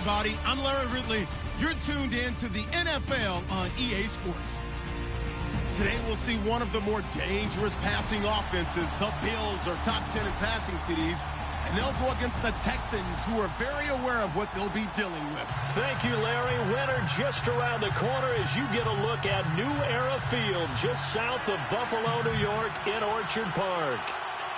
everybody. I'm Larry Ridley. You're tuned in to the NFL on EA Sports. Today we'll see one of the more dangerous passing offenses. The Bills are top 10 in passing TDs, and they'll go against the Texans, who are very aware of what they'll be dealing with. Thank you, Larry. Winter just around the corner as you get a look at New Era Field, just south of Buffalo, New York, in Orchard Park.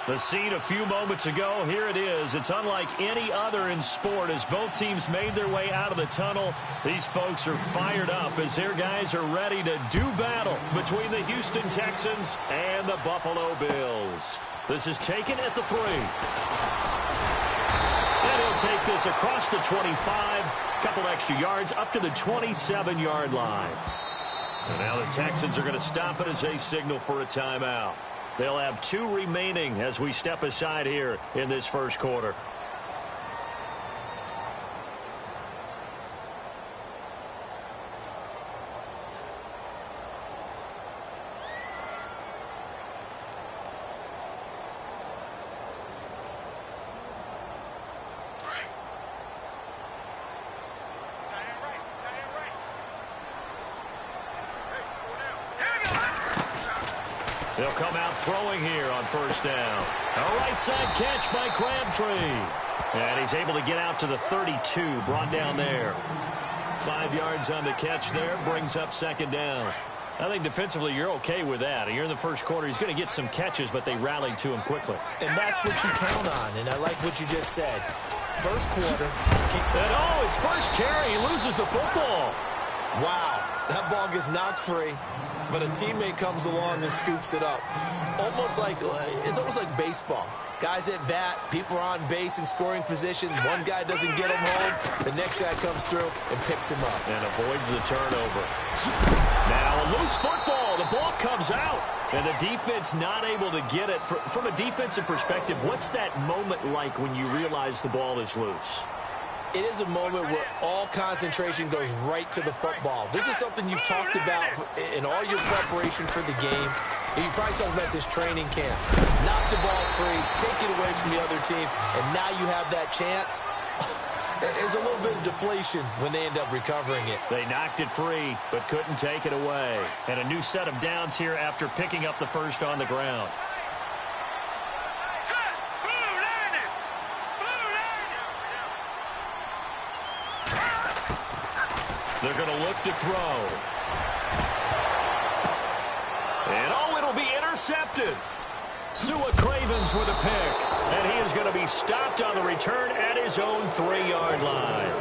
The scene a few moments ago, here it is. It's unlike any other in sport as both teams made their way out of the tunnel. These folks are fired up as their guys are ready to do battle between the Houston Texans and the Buffalo Bills. This is taken at the 3. And he'll take this across the 25, couple extra yards up to the 27-yard line. And now the Texans are going to stop it as they signal for a timeout. They'll have 2 remaining as we step aside here in this first quarter. They'll come out throwing here on first down. A right side catch by Crabtree. And he's able to get out to the 32, brought down there. 5 yards on the catch there, brings up second down. I think defensively you're okay with that. You're in the first quarter. He's going to get some catches, but they rallied to him quickly. And that's what you count on, and I like what you just said. First quarter. And his first carry, he loses the football. Wow, that ball gets knocked free. But a teammate comes along and scoops it up. It's almost like baseball. Guys at bat, people are on base in scoring positions. One guy doesn't get him home. The next guy comes through and picks him up. And avoids the turnover. Now a loose football. The ball comes out. And the defense not able to get it. From a defensive perspective, what's that moment like when you realize the ball is loose? It is a moment where all concentration goes right to the football. This is something you've talked about in all your preparation for the game. And you probably talked about since training camp. Knock the ball free, take it away from the other team, and now you have that chance. There's a little bit of deflation when they end up recovering it. They knocked it free, but couldn't take it away. And a new set of downs here after picking up the first on the ground. They're going to look to throw. And it'll be intercepted. Sua Cravens with a pick. And he is going to be stopped on the return at his own 3-yard line.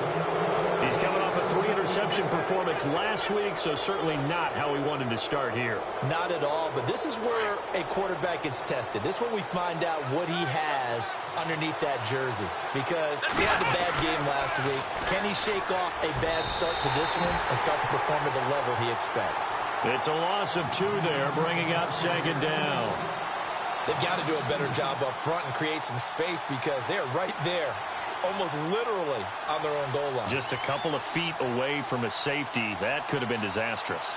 He's coming off a 3-interception performance last week, so certainly not how he wanted to start here. Not at all, but this is where a quarterback gets tested. This is where we find out what he has underneath that jersey. Because he had a bad game last week. Can he shake off a bad start to this one and start to perform at the level he expects? It's a loss of 2 there, bringing up second down. They've got to do a better job up front and create some space because they're right there, almost literally on their own goal line. Just a couple of feet away from a safety. That could have been disastrous.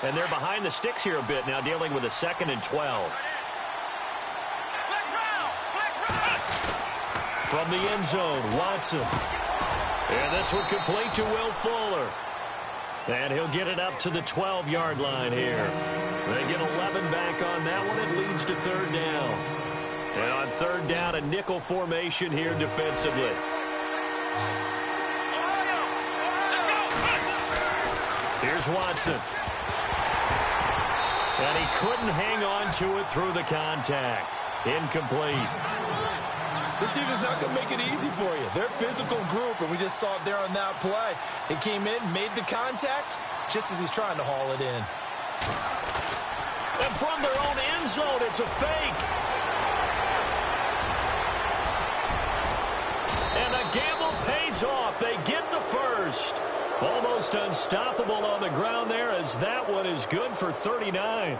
And they're behind the sticks here a bit now, dealing with a 2nd and 12. From the end zone, Watson. And this one complete to Will Fuller. And he'll get it up to the 12-yard line here. They get 11 back on that one. It leads to third down. And on third down, a nickel formation here defensively. Here's Watson. And he couldn't hang on to it through the contact. Incomplete. This team is not going to make it easy for you. They're a physical group, and we just saw it there on that play. They came in, made the contact, just as he's trying to haul it in. And from their own end zone, it's a fake. And the gamble pays off. They get the first. Almost unstoppable on the ground there as that one is good for 39.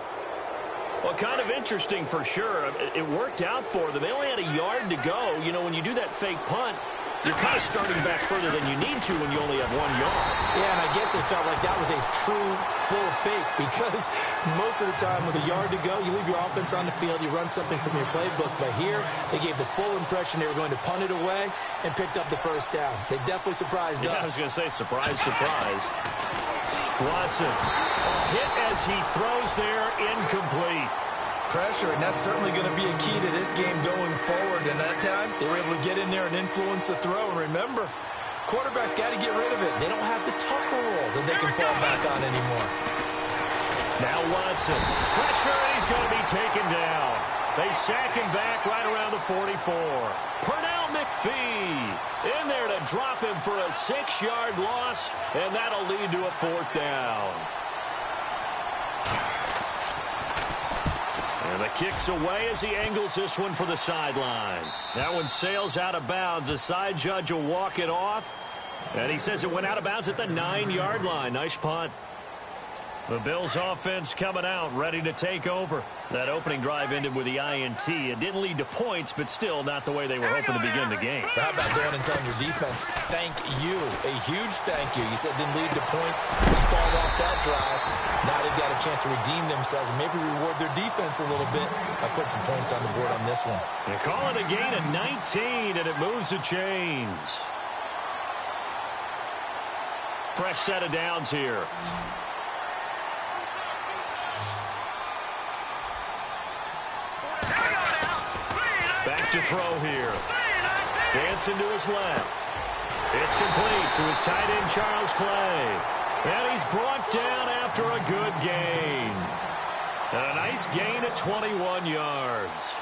Well, kind of interesting for sure. It worked out for them. They only had a yard to go. You know, when you do that fake punt, you're kind of starting back further than you need to when you only have 1 yard. Yeah, and I guess they felt like that was a true full fake because most of the time with a yard to go, you leave your offense on the field, you run something from your playbook. But here, they gave the full impression they were going to punt it away and picked up the first down. They definitely surprised us. I was going to say, surprise, surprise. Watson, a hit as he throws there, incomplete. Pressure, and that's certainly going to be a key to this game going forward. And that time, they were able to get in there and influence the throw. And remember, quarterbacks got to get rid of it. They don't have the tucker roll that they can fall back on anymore. Now Watson, pressure, and he's going to be taken down. They sack him back right around the 44. Pernell McPhee in there to drop him for a 6-yard loss, and that'll lead to a 4th down. And the kick's away as he angles this one for the sideline. That one sails out of bounds. The side judge will walk it off. And he says it went out of bounds at the 9-yard line. Nice punt. The Bills offense coming out, ready to take over. That opening drive ended with the INT. It didn't lead to points, but still not the way they were hoping to begin the game. How about going and telling your defense, thank you, a huge thank you. You said it didn't lead to points, start off that drive. Now they've got a chance to redeem themselves and maybe reward their defense a little bit by putting some points on the board on this one. They call it a gain of 19, and it moves the chains. Fresh set of downs here. Back to throw here. Dancing to his left. It's complete to his tight end, Charles Clay. And he's brought down after a good gain. And a nice gain at 21 yards.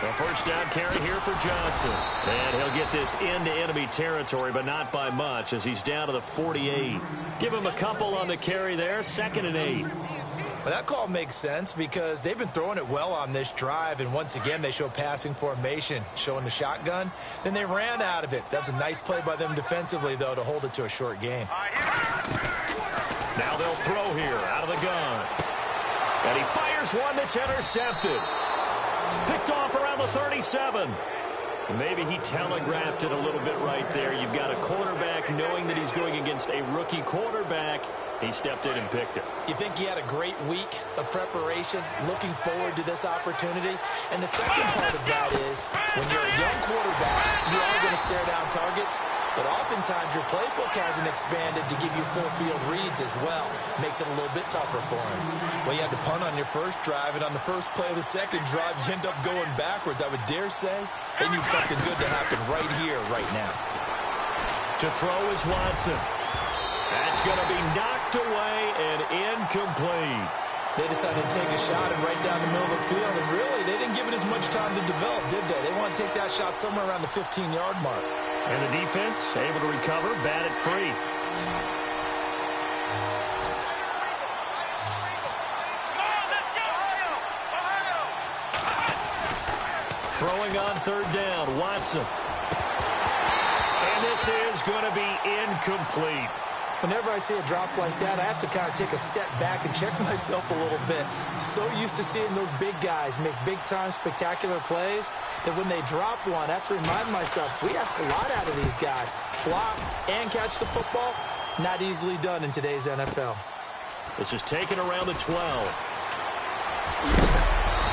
A first down carry here for Johnson. And he'll get this into enemy territory, but not by much as he's down to the 48. Give him a couple on the carry there. 2nd and 8. Well, that call makes sense because they've been throwing it well on this drive, and once again they show passing formation, showing the shotgun. Then they ran out of it. That's a nice play by them defensively, though, to hold it to a short gain. Now they'll throw here out of the gun. And he fires one that's intercepted. Picked off around the 37. Maybe he telegraphed it a little bit right there. You've got a quarterback knowing that he's going against a rookie quarterback. He stepped in and picked it. You think he had a great week of preparation, looking forward to this opportunity? And the second part of that is, when you're a young quarterback, you are going to stare down targets, but oftentimes your playbook hasn't expanded to give you full field reads as well. Makes it a little bit tougher for him. Well, you had to punt on your first drive, and on the first play of the second drive, you end up going backwards. I would dare say they need something good to happen right here, right now. To throw is Watson. That's going to be knocked away and incomplete. They decided to take a shot and right down the middle of the field, and really, they didn't give it as much time to develop, did they? They want to take that shot somewhere around the 15-yard mark. And the defense able to recover, bat it free. Throwing on 3rd down, Watson. And this is going to be incomplete. Whenever I see a drop like that, I have to kind of take a step back and check myself a little bit. So used to seeing those big guys make big-time spectacular plays that when they drop one, I have to remind myself, we ask a lot out of these guys. Block and catch the football, not easily done in today's NFL. This is taken around the 12.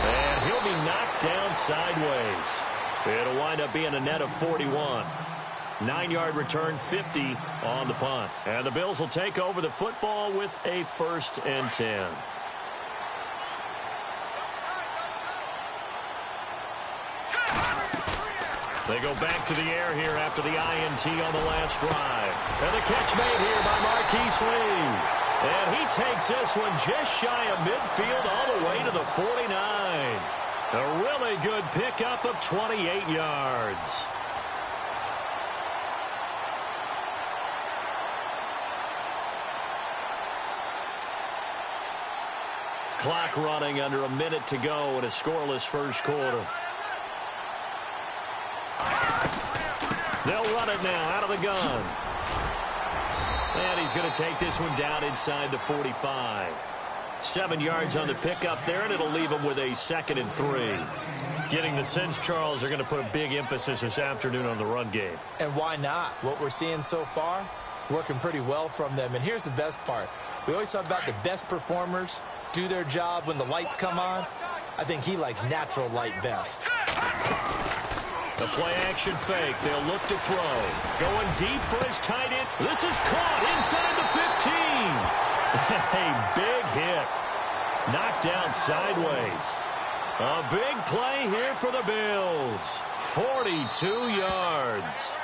And he'll be knocked down sideways. It'll wind up being a net of 41. 9-yard return, 50 on the punt. And the Bills will take over the football with a 1st and 10. They go back to the air here after the INT on the last drive. And the catch made here by Marquise Lee. And he takes this one just shy of midfield all the way to the 49. A really good pickup of 28 yards. Clock running under a minute to go in a scoreless first quarter. They'll run it now out of the gun. And he's going to take this one down inside the 45. 7 yards on the pickup there, and it'll leave them with a 2nd and 3. Getting the sense, Charles, they're going to put a big emphasis this afternoon on the run game. And why not? What we're seeing so far is working pretty well from them. And here's the best part. We always talk about the best performers do their job when the lights come on. I think he likes natural light best. The play-action fake. They'll look to throw. Going deep for his tight end. This is caught inside the 15. A big hit. Knocked down sideways. A big play here for the Bills. 42 yards.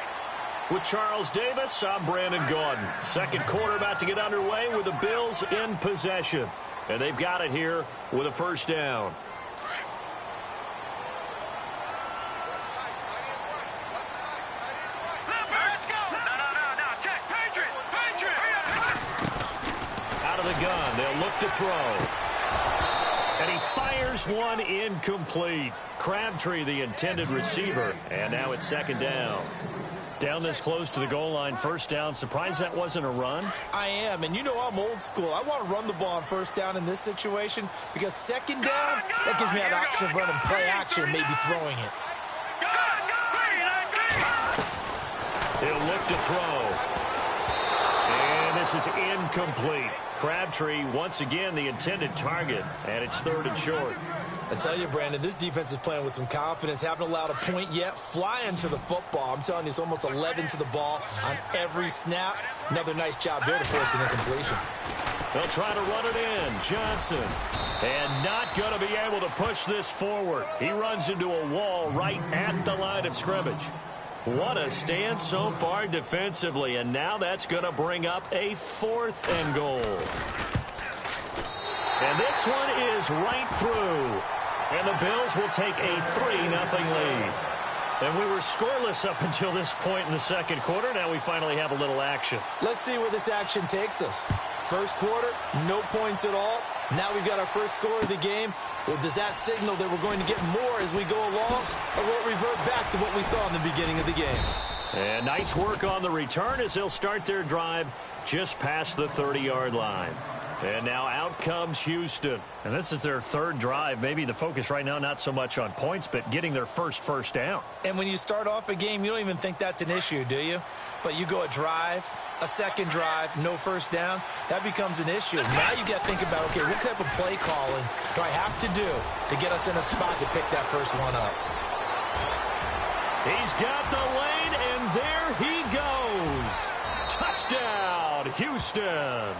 With Charles Davis, I'm Brandon Gaudin. Second quarter about to get underway with the Bills in possession. And they've got it here with a first down. Out of the gun, they'll look to throw. And he fires one incomplete. Crabtree, the intended receiver. And now it's 2nd down. Down this close to the goal line, first down. Surprised that wasn't a run? I am, and you know I'm old school. I want to run the ball on first down in this situation because 2nd down, that gives me an option of running play action and maybe throwing it. He'll look to throw. And this is incomplete. Crabtree, once again, the intended target, and it's 3rd and short. I tell you, Brandon, this defense is playing with some confidence. Haven't allowed a point yet. Flying to the football. I'm telling you, it's almost 11 to the ball on every snap. Another nice job there to force an incompletion. They'll try to run it in. Johnson. And not going to be able to push this forward. He runs into a wall right at the line of scrimmage. What a stand so far defensively. And now that's going to bring up a 4th and goal. And this one is right through. And the Bills will take a 3-0 lead. And we were scoreless up until this point in the second quarter. Now we finally have a little action. Let's see where this action takes us. First quarter, no points at all. Now we've got our first score of the game. Well, does that signal that we're going to get more as we go along? Or will it revert back to what we saw in the beginning of the game? And nice work on the return as they'll start their drive just past the 30-yard line. And now out comes Houston. And this is their 3rd drive. Maybe the focus right now not so much on points, but getting their first down. And when you start off a game, you don't even think that's an issue, do you? But you go a drive, a second drive, no first down, that becomes an issue. Now you got to think about, okay, what type of play calling do I have to do to get us in a spot to pick that first one up? He's got the lane, and there he goes. Touchdown, Houston.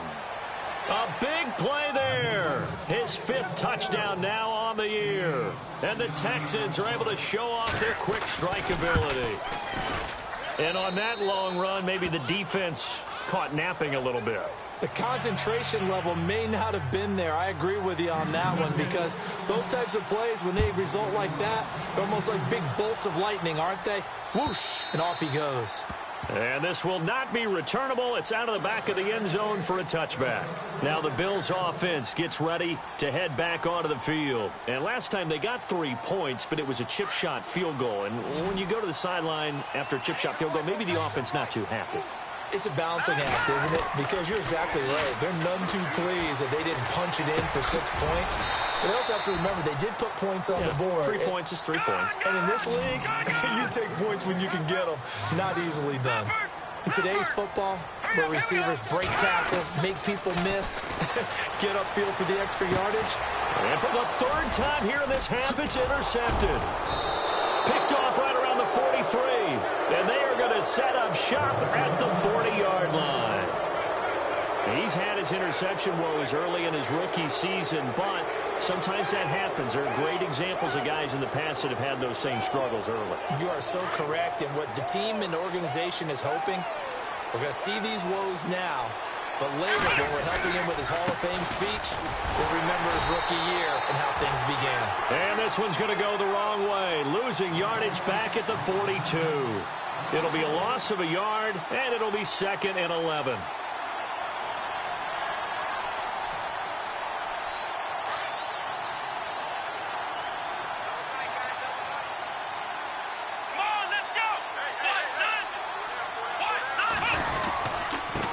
A big play there. His 5th touchdown now on the year. And the Texans are able to show off their quick strike ability. And on that long run, maybe the defense caught napping a little bit. The concentration level may not have been there. I agree with you on that one because those types of plays, when they result like that, they're almost like big bolts of lightning, aren't they? Whoosh, and off he goes. And this will not be returnable. It's out of the back of the end zone for a touchback. Now the Bills offense gets ready to head back onto the field. And last time they got 3 points, but it was a chip shot field goal. And when you go to the sideline after a chip shot field goal, maybe the offense not too happy. It's a balancing act, isn't it? Because you're exactly right. They're none too pleased that they didn't punch it in for 6 points. But they also have to remember they did put points on the board. 3 points is 3 points. And in this league, you take points when you can get them. Not easily done. In today's football, where receivers break tackles, make people miss, get upfield for the extra yardage. And for the 3rd time here in this half, it's intercepted. Picked off right around the 43. And they are going to set up shop at the 40-yard line. He's had his interception woes early in his rookie season, but sometimes that happens. There are great examples of guys in the past that have had those same struggles early. You are so correct. And what the team and organization is hoping, we're going to see these woes now, but later when we're helping him with his Hall of Fame speech, we'll remember his rookie year and how things began. And this one's going to go the wrong way, losing yardage back at the 42. It'll be a loss of a yard, and it'll be 2nd and 11.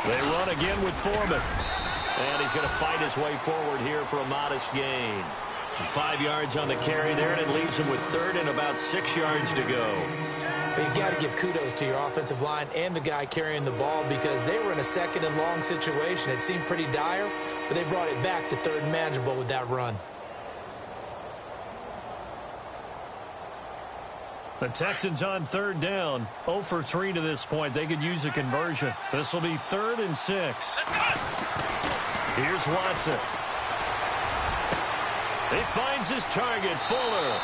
They run again with Foreman. And he's going to fight his way forward here for a modest gain. 5 yards on the carry there, and it leaves him with third and about 6 yards to go. But you got to give kudos to your offensive line and the guy carrying the ball because they were in a second and long situation. It seemed pretty dire, but they brought it back to third and manageable with that run. The Texans on third down. 0 for 3 to this point. They could use a conversion. This will be 3rd and 6. Here's Watson. He finds his target, Fuller.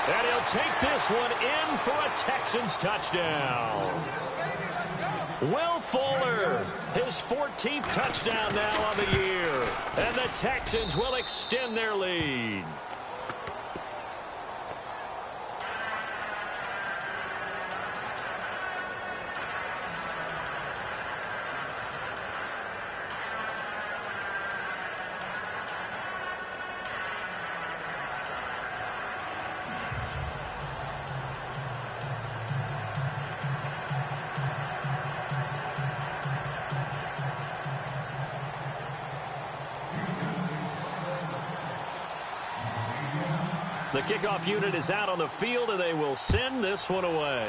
And he'll take this one in for a Texans touchdown. Will Fuller, his 14th touchdown now on the year. And the Texans will extend their lead. The kickoff unit is out on the field, and they will send this one away.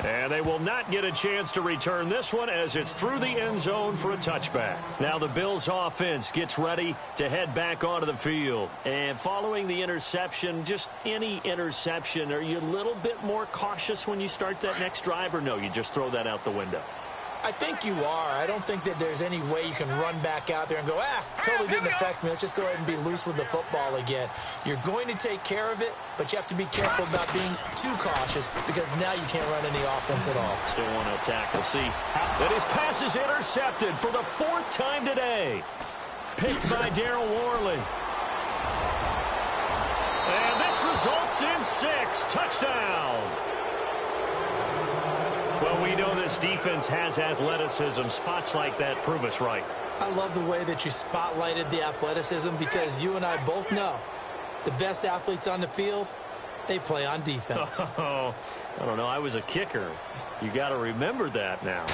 And they will not get a chance to return this one as it's through the end zone for a touchback. Now the Bills offense gets ready to head back onto the field. And following the interception, just any interception, are you a little bit more cautious when you start that next drive, or no, you just throw that out the window? I think you are. I don't think that there's any way you can run back out there and go, totally didn't affect me. Let's just go ahead and be loose with the football again. You're going to take care of it, but you have to be careful about being too cautious because now you can't run any offense at all. Still want to attack. We'll see that his pass is intercepted for the 4th time today. Picked by Darryl Worley. And this results in 6. Touchdown. Well, we know this defense has athleticism. Spots like that prove us right. I love the way that you spotlighted the athleticism because you and I both know the best athletes on the field, they play on defense. Oh, I don't know. I was a kicker. You got to remember that now.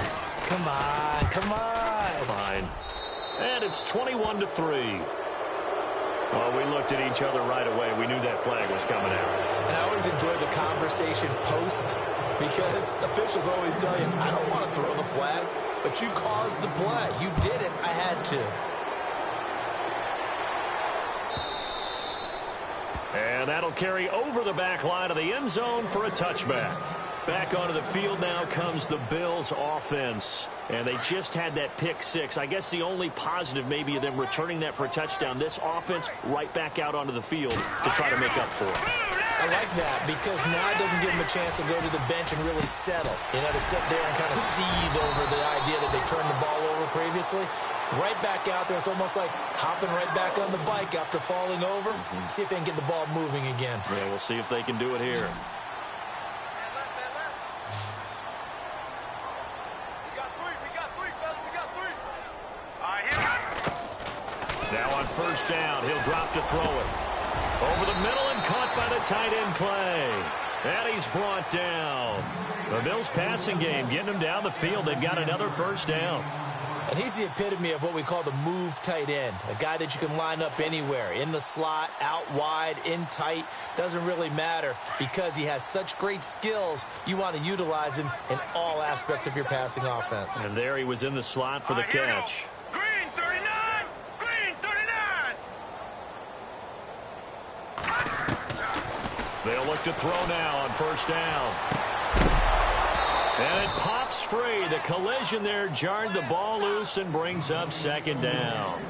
Come on, come on. Fine. And it's 21-3. Well, we looked at each other right away. We knew that flag was coming out. And I always enjoy the conversation post because officials always tell you, I don't want to throw the flag, but you caused the play. You did it. I had to. And that'll carry over the back line of the end zone for a touchback. Back onto the field now comes the Bills offense. And they just had that pick 6. I guess the only positive maybe of them returning that for a touchdown. This offense right back out onto the field to try to make up for it. I like that because now it doesn't give them a chance to go to the bench and really settle. You know, to sit there and kind of seethe over the idea that they turned the ball over previously. Right back out there. It's almost like hopping right back on the bike after falling over. See if they can get the ball moving again. Yeah, we'll see if they can do it here. Now on first down, he'll drop to throw it. Over the middle and caught by the tight end Clay. And he's brought down. The Bills passing game getting him down the field. They've got another first down. And he's the epitome of what we call the move tight end. A guy that you can line up anywhere. In the slot, out wide, in tight. Doesn't really matter because he has such great skills. You want to utilize him in all aspects of your passing offense. And there he was in the slot for the catch. Green 39! Green 39! They'll look to throw now on first down. And it pops free. The collision there jarred the ball loose and brings up second down.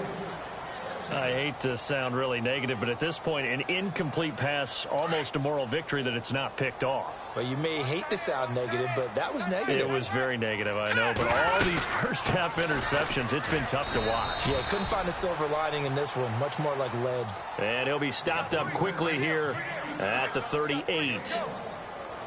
I hate to sound really negative, but at this point, an incomplete pass, almost a moral victory that it's not picked off. Well, you may hate to sound negative, but that was negative. It was very negative, I know. But all these first-half interceptions, it's been tough to watch. Yeah, couldn't find a silver lining in this one. Much more like lead. And he'll be stopped up quickly here at the 38.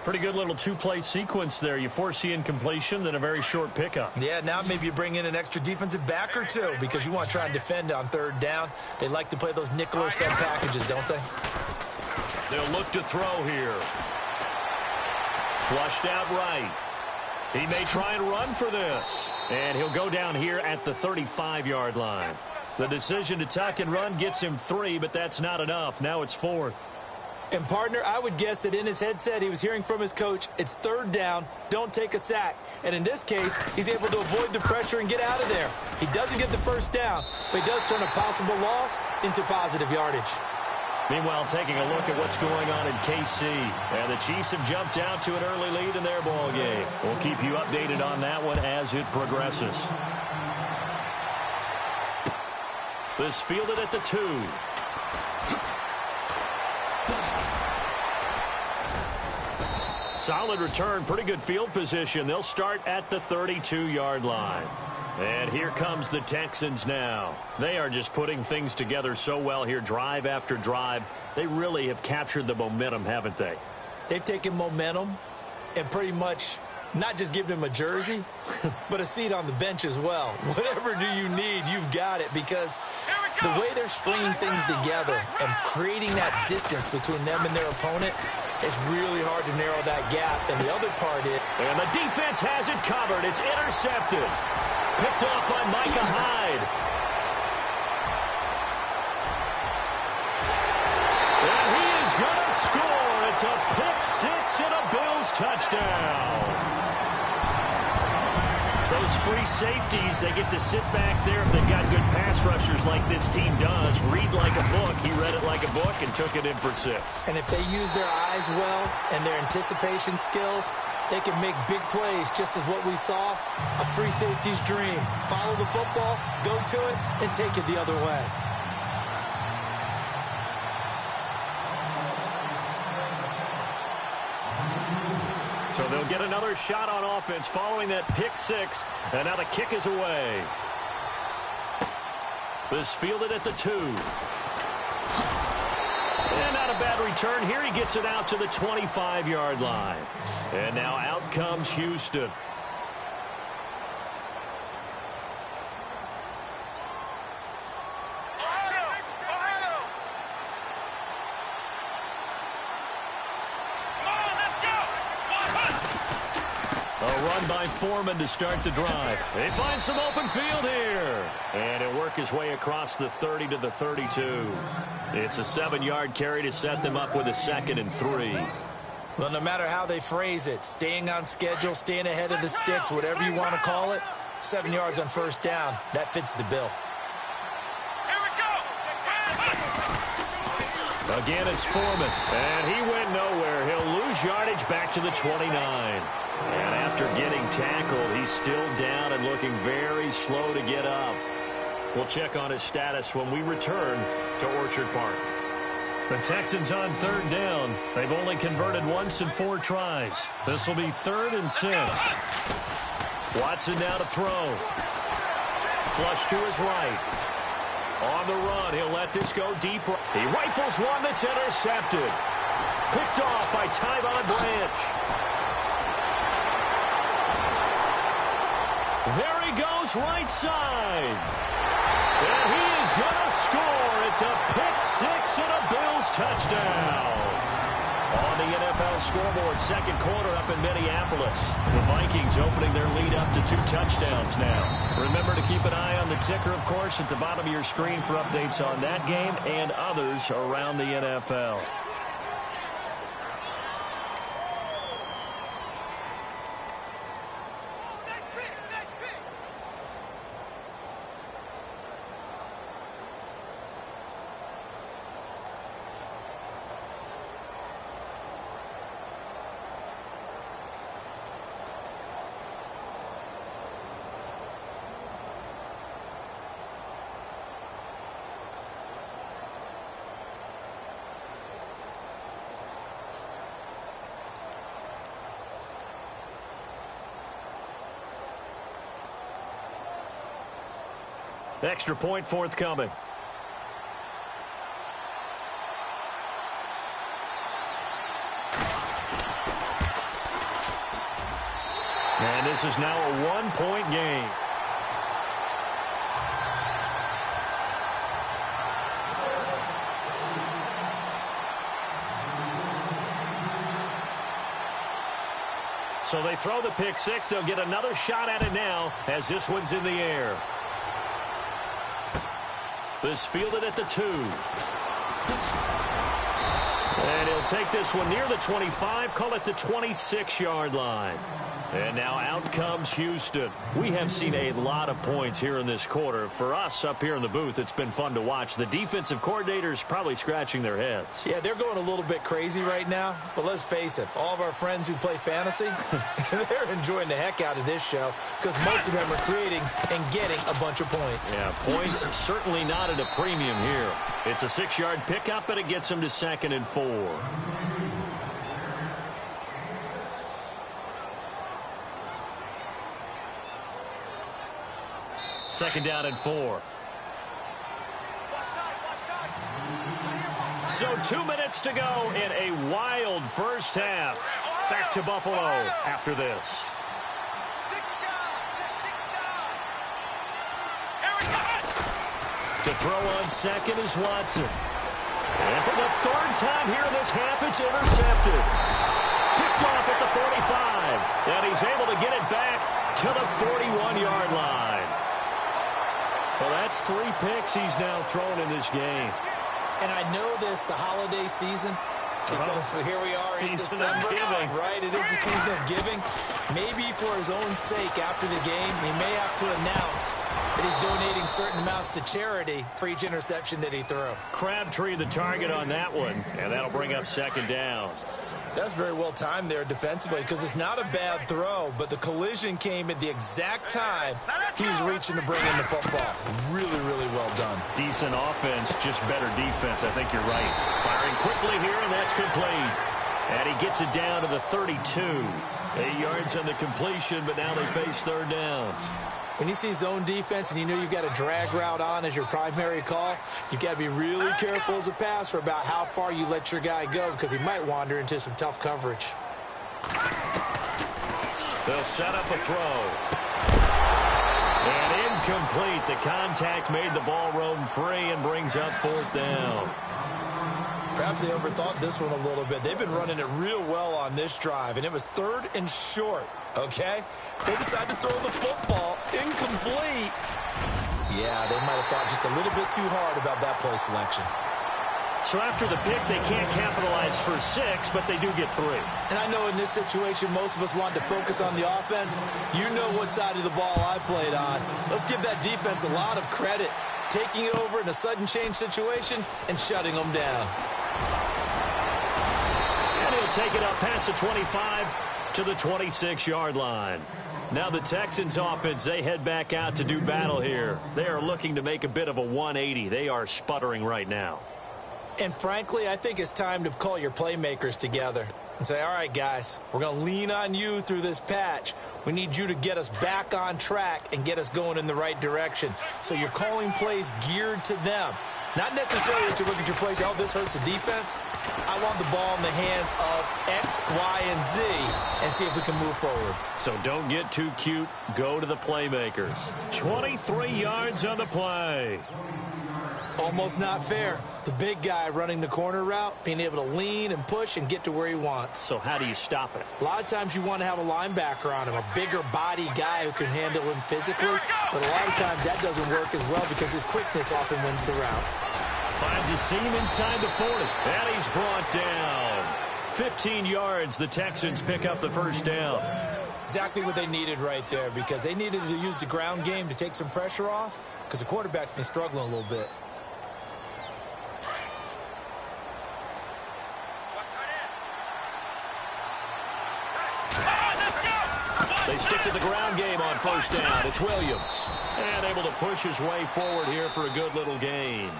Pretty good little two-play sequence there. You force the incompletion, then a very short pickup. Yeah, now maybe you bring in an extra defensive back or two because you want to try and defend on third down. They like to play those nickel or sub packages, don't they? They'll look to throw here. Flushed out right. He may try and run for this. And he'll go down here at the 35-yard line. The decision to tuck and run gets him 3, but that's not enough. Now it's 4th. And, partner, I would guess that in his headset he was hearing from his coach, it's 3rd down, don't take a sack. And in this case, he's able to avoid the pressure and get out of there. He doesn't get the 1st down, but he does turn a possible loss into positive yardage. Meanwhile, taking a look at what's going on in KC. And the Chiefs have jumped out to an early lead in their ball game. We'll keep you updated on that one as it progresses. This fielded at the 2. Solid return, pretty good field position. They'll start at the 32-yard line. And here comes the Texans now. They are just putting things together so well here, drive after drive. They really have captured the momentum, haven't they? They've taken momentum and pretty much not just given him a jersey, but a seat on the bench as well. Whatever do you need, you've got it, because the way they're stringing things together and creating that distance between them and their opponent, it's really hard to narrow that gap. And the other part is... And the defense has it covered. It's intercepted. Picked off by Micah Hyde. And he is going to score. It's a pick 6 and a Bills touchdown. Those free safeties, they get to sit back there if they've got good pass rushers like this team does. Read like a book. He read it like a book and took it in for 6. And if they use their eyes well and their anticipation skills, they can make big plays, just as what we saw, a free safety's dream. Follow the football, go to it, and take it the other way. So they'll get another shot on offense following that pick 6, and now the kick is away. This fielded at the 2. And not a bad return here. He gets it out to the 25-yard line. And now out comes Houston. A run by Foreman to start the drive. They find some open field here. And he'll work his way across the 30 to the 32. It's a 7-yard carry to set them up with a 2nd and 3. Well, no matter how they phrase it, staying on schedule, staying ahead of the sticks, whatever you want to call it, 7 yards on 1st down, that fits the bill. Again, it's Foreman. And he went nowhere. He'll lose yardage back to the 29. And after getting tackled, he's still down and looking very slow to get up. We'll check on his status when we return to Orchard Park. The Texans on 3rd down. They've only converted once in 4 tries. This will be 3rd and 6. Watson now to throw. Flush to his right. On the run, he'll let this go deep. He rifles one that's intercepted. Picked off by Tyvon Branch. There he goes, right side. And he is going to score. It's a pick 6 and a Bills touchdown. On the NFL scoreboard, 2nd quarter up in Minneapolis. The Vikings opening their lead up to 2 touchdowns now. Remember to keep an eye on the ticker, of course, at the bottom of your screen for updates on that game and others around the NFL. Extra point forthcoming. And this is now a 1-point game. So they throw the pick six. They'll get another shot at it now as this one's in the air. This fielded at the 2. And he'll take this one near the 25, call it the 26-yard line. And now out comes Houston. We have seen a lot of points here in this quarter. For us up here in the booth, it's been fun to watch. The defensive coordinators probably scratching their heads. Yeah, they're going a little bit crazy right now. But let's face it, all of our friends who play fantasy, they're enjoying the heck out of this show because most of them are creating and getting a bunch of points. Yeah, points certainly not at a premium here. It's a 6-yard pickup, and it gets them to 2nd and 4. Second down and 4. So 2 minutes to go in a wild first half. Back to Buffalo after this. To throw on second is Watson. And for the 3rd time here in this half, it's intercepted. Picked off at the 45. And he's able to get it back to the 41-yard line. Well, that's 3 picks he's now thrown in this game. And I know this, the holiday season, because here we are in December. Right, it is the season of giving. Maybe for his own sake after the game, he may have to announce that he's donating certain amounts to charity for each interception that he threw. Crabtree the target on that one, and that'll bring up 2nd down. That's very well timed there defensively because it's not a bad throw, but the collision came at the exact time he was reaching to bring in the football. Really, really well done. Decent offense, just better defense. I think you're right. Firing quickly here, and that's complete. And he gets it down to the 32. 8 yards on the completion, but now they face 3rd down. When you see zone defense and you know you've got a drag route on as your primary call, you've got to be really careful as a passer about how far you let your guy go because he might wander into some tough coverage. They'll set up a throw. And incomplete. The contact made the ball roam free and brings up 4th down. Perhaps they overthought this one a little bit. They've been running it real well on this drive, and it was 3rd and short, okay? They decided to throw the football incomplete. Yeah, they might have thought just a little bit too hard about that play selection. So after the pick, they can't capitalize for 6, but they do get 3. And I know in this situation, most of us wanted to focus on the offense. You know what side of the ball I played on. Let's give that defense a lot of credit, taking it over in a sudden change situation and shutting them down. And he'll take it up past the 25 to the 26-yard line. Now the Texans offense, they head back out to do battle here. They are looking to make a bit of a 180. They are sputtering right now. And frankly, I think it's time to call your playmakers together and say, all right, guys, we're going to lean on you through this patch. We need you to get us back on track and get us going in the right direction. So you're calling plays geared to them. Not necessarily that you look at your plays, oh, this hurts the defense. I want the ball in the hands of X, Y, and Z and see if we can move forward. So don't get too cute. Go to the playmakers. 23 yards on the play. Almost not fair. The big guy running the corner route, being able to lean and push and get to where he wants. So how do you stop it? A lot of times you want to have a linebacker on him, a bigger body guy who can handle him physically. But a lot of times that doesn't work as well because his quickness often wins the route. Finds a seam inside the 40. And he's brought down. 15 yards. The Texans pick up the 1st down. Exactly what they needed right there because they needed to use the ground game to take some pressure off because the quarterback's been struggling a little bit. They stick to the ground game on 1st down. It's Williams. And able to push his way forward here for a good little gain.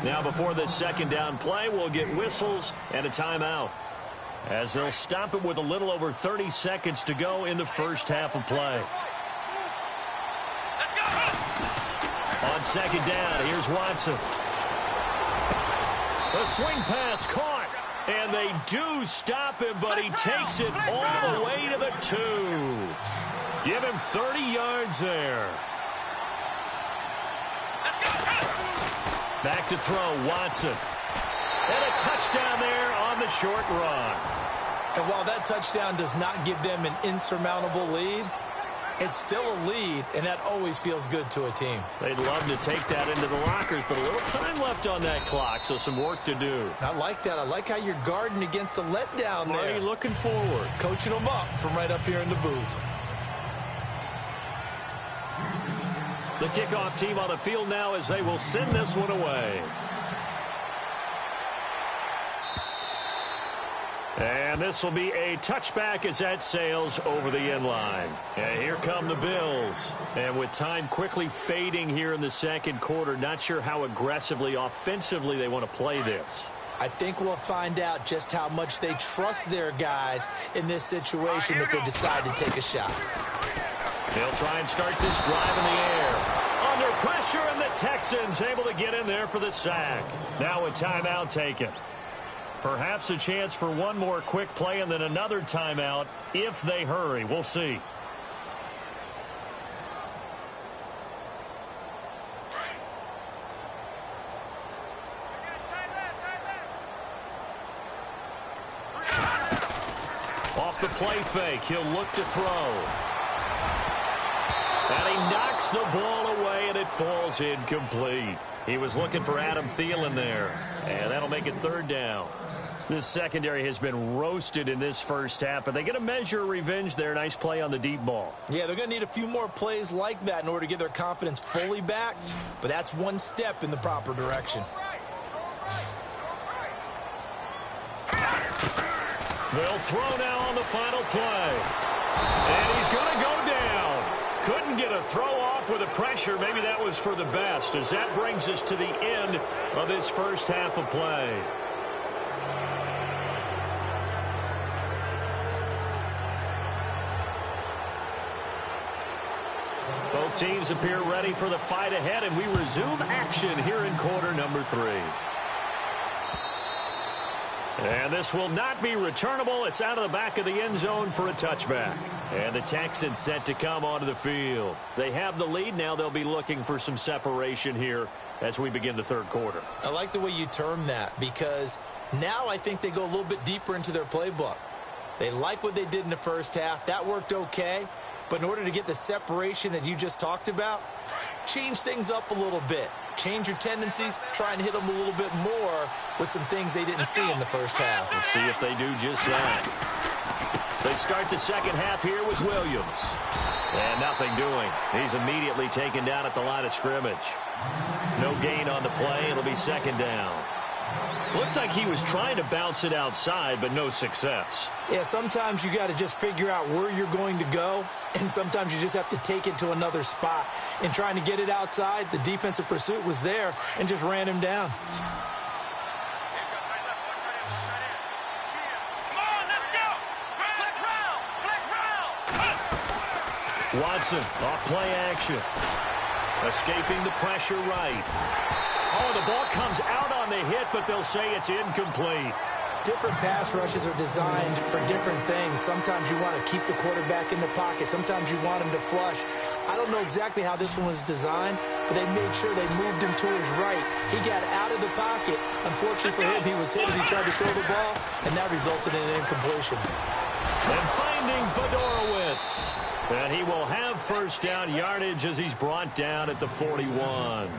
Now before this 2nd down play, we'll get whistles and a timeout, as they'll stop it with a little over 30 seconds to go in the 1st half of play. On 2nd down, here's Watson. A swing pass caught. And they do stop him, but he takes it all the way to the 2. Give him 30 yards there. Back to throw, Watson. And a touchdown there on the short run. And while that touchdown does not give them an insurmountable lead, it's still a lead, and that always feels good to a team. They'd love to take that into the lockers, but a little time left on that clock, so some work to do. I like that. I like how you're guarding against a letdown there. Marty looking forward. Coaching them up from right up here in the booth. The kickoff team on the field now as they will send this one away. And this will be a touchback as that sails over the end line. And here come the Bills. And with time quickly fading here in the second quarter, not sure how aggressively, offensively they want to play this. I think we'll find out just how much they trust their guys in this situation if they decide to take a shot. They'll try and start this drive in the air. Under pressure, and the Texans able to get in there for the sack. Now a timeout taken. Perhaps a chance for one more quick play and then another timeout if they hurry. We'll see. Off the play fake, he'll look to throw. And he knocks the ball away, and it falls incomplete. He was looking for Adam Thielen there, and that'll make it third down. This secondary has been roasted in this first half, but they get a measure of revenge there. Nice play on the deep ball. Yeah, they're going to need a few more plays like that in order to get their confidence fully back, but that's one step in the proper direction. They'll throw now on the final play. And he's going to go down. Couldn't get a throw off with the pressure. Maybe that was for the best, as that brings us to the end of this first half of play. Both teams appear ready for the fight ahead, and we resume action here in quarter number 3. And this will not be returnable. It's out of the back of the end zone for a touchback. And the Texans set to come onto the field. They have the lead. Now they'll be looking for some separation here as we begin the third quarter. I like the way you term that, because now I think they go a little bit deeper into their playbook. They like what they did in the first half. That worked okay. But in order to get the separation that you just talked about, change things up a little bit. Change your tendencies, try and hit them a little bit more with some things they didn't see in the first half. Let's see if they do just that. They start the second half here with Williams. And nothing doing. He's immediately taken down at the line of scrimmage. No gain on the play. It'll be second down. Looked like he was trying to bounce it outside, but no success. Yeah, sometimes you got to just figure out where you're going to go, and sometimes you just have to take it to another spot. In trying to get it outside, the defensive pursuit was there and just ran him down. Watson off play action. Escaping the pressure right. Oh, the ball comes out on the hit, but they'll say it's incomplete. Different pass rushes are designed for different things. Sometimes you want to keep the quarterback in the pocket. Sometimes you want him to flush. I don't know exactly how this one was designed, but they made sure they moved him to his right. He got out of the pocket. Unfortunately for him, he was hit as he tried to throw the ball, and that resulted in an incompletion. And finding Fedorowicz. And he will have first down yardage as he's brought down at the 41.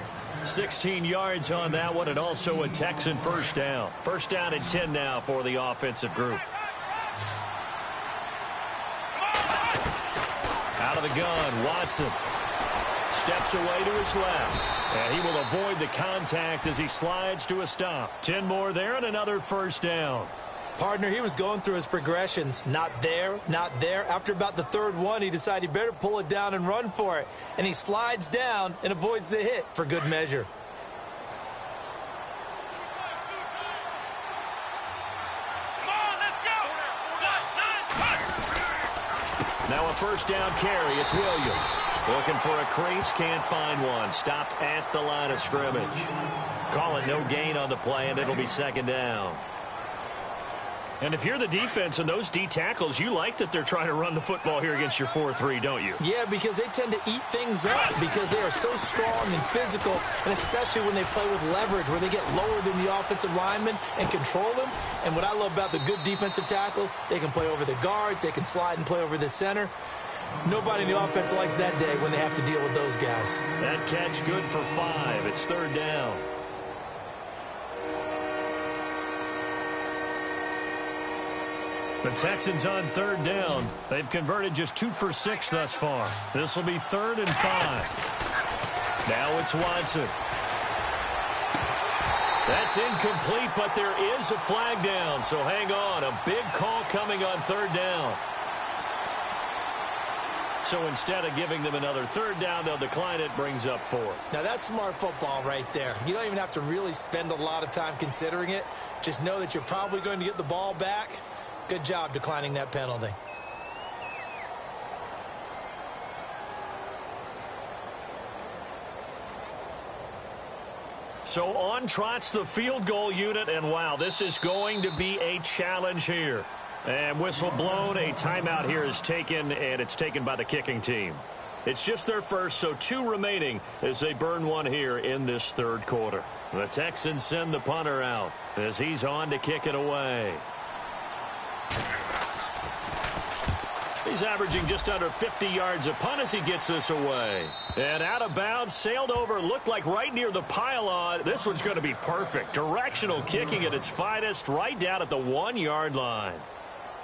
16 yards on that one, and also a Texan first down. First down and 10 now for the offensive group. Out of the gun, Watson steps away to his left, and he will avoid the contact as he slides to a stop. 10 more there and another first down. Partner, he was going through his progressions. Not there, not there. After about the third one, he decided he better pull it down and run for it. And he slides down and avoids the hit for good measure. Now a first down carry. It's Williams. Looking for a crease, can't find one. Stopped at the line of scrimmage. Call it no gain on the play, and it'll be second down. And if you're the defense and those D tackles, you like that they're trying to run the football here against your 4-3, don't you? Yeah, because they tend to eat things up because they are so strong and physical, and especially when they play with leverage where they get lower than the offensive linemen and control them. And what I love about the good defensive tackles, they can play over the guards, they can slide and play over the center. Nobody in the offense likes that day when they have to deal with those guys. That catch good for 5. It's 3rd down. The Texans on 3rd down. They've converted just 2 for 6 thus far. This will be 3rd and 5. Now it's Watson. That's incomplete, but there is a flag down, so hang on. A big call coming on 3rd down. So instead of giving them another 3rd down, they'll decline it, brings up 4. Now that's smart football right there. You don't even have to really spend a lot of time considering it. Just know that you're probably going to get the ball back. Good job declining that penalty. So on trots the field goal unit, and wow, this is going to be a challenge here. And whistle blown, a timeout here is taken, and it's taken by the kicking team. It's just their first, so 2 remaining as they burn 1 here in this 3rd quarter. The Texans send the punter out as he's on to kick it away. He's averaging just under 50 yards a punt as he gets this away. And out of bounds, sailed over, looked like right near the pylon. This one's going to be perfect. Directional kicking at its finest, right down at the 1-yard line.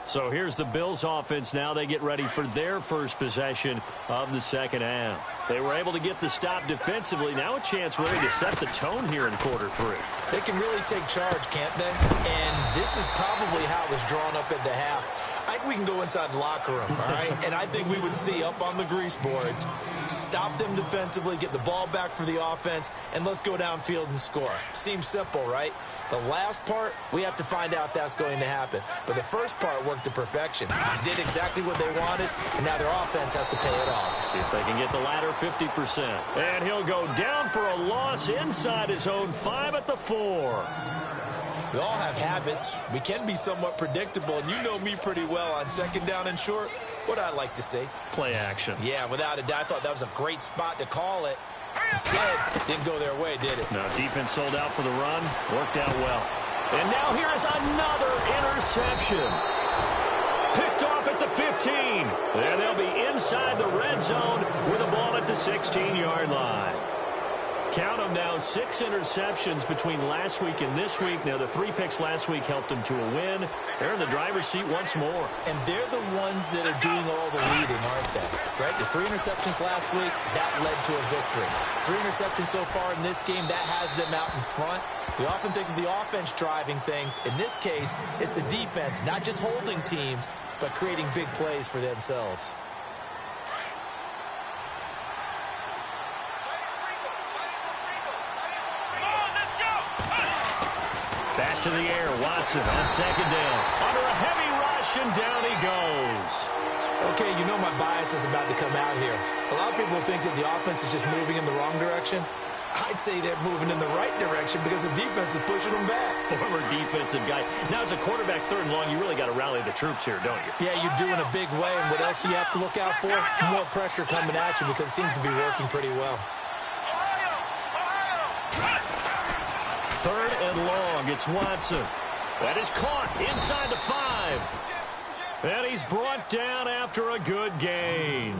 So here's the Bills offense now. They get ready for their first possession of the 2nd half. They were able to get the stop defensively. Now a chance really to set the tone here in quarter 3. They can really take charge, can't they? And this is probably how it was drawn up at the half. I think we can go inside the locker room, all right? And I think we would see up on the grease boards, stop them defensively, get the ball back for the offense, and let's go downfield and score. Seems simple, right? The last part, we have to find out that's going to happen. But the first part worked to perfection. Did exactly what they wanted, and now their offense has to pay it off. See if they can get the latter 50%. And he'll go down for a loss inside his own 5 at the 4. We all have habits. We can be somewhat predictable, and you know me pretty well on 2nd down and short. What I like to see. Play action. Yeah, without a doubt. I thought that was a great spot to call it. Instead, didn't go their way, did it? No, defense sold out for the run. Worked out well. And now here is another interception. Picked off at the 15. And they'll be inside the red zone with a ball at the 16-yard line. Count them now, 6 interceptions between last week and this week. Now, the 3 picks last week helped them to a win. They're in the driver's seat once more. And they're the ones that are doing all the leading, aren't they? Right? The 3 interceptions last week, that led to a victory. 3 interceptions so far in this game, that has them out in front. We often think of the offense driving things. In this case, it's the defense, not just holding teams, but creating big plays for themselves. Back to the air, Watson on 2nd down. Under a heavy rush, and down he goes. Okay, you know my bias is about to come out here. A lot of people think that the offense is just moving in the wrong direction. I'd say they're moving in the right direction because the defense is pushing them back. Former defensive guy. Now, as a quarterback 3rd and long, you really got to rally the troops here, don't you? Yeah, you do in a big way. And what else do you have to look out for? More pressure coming at you because it seems to be working pretty well. 3rd and long. It's Watson. That is caught inside the 5. And he's brought down after a good gain.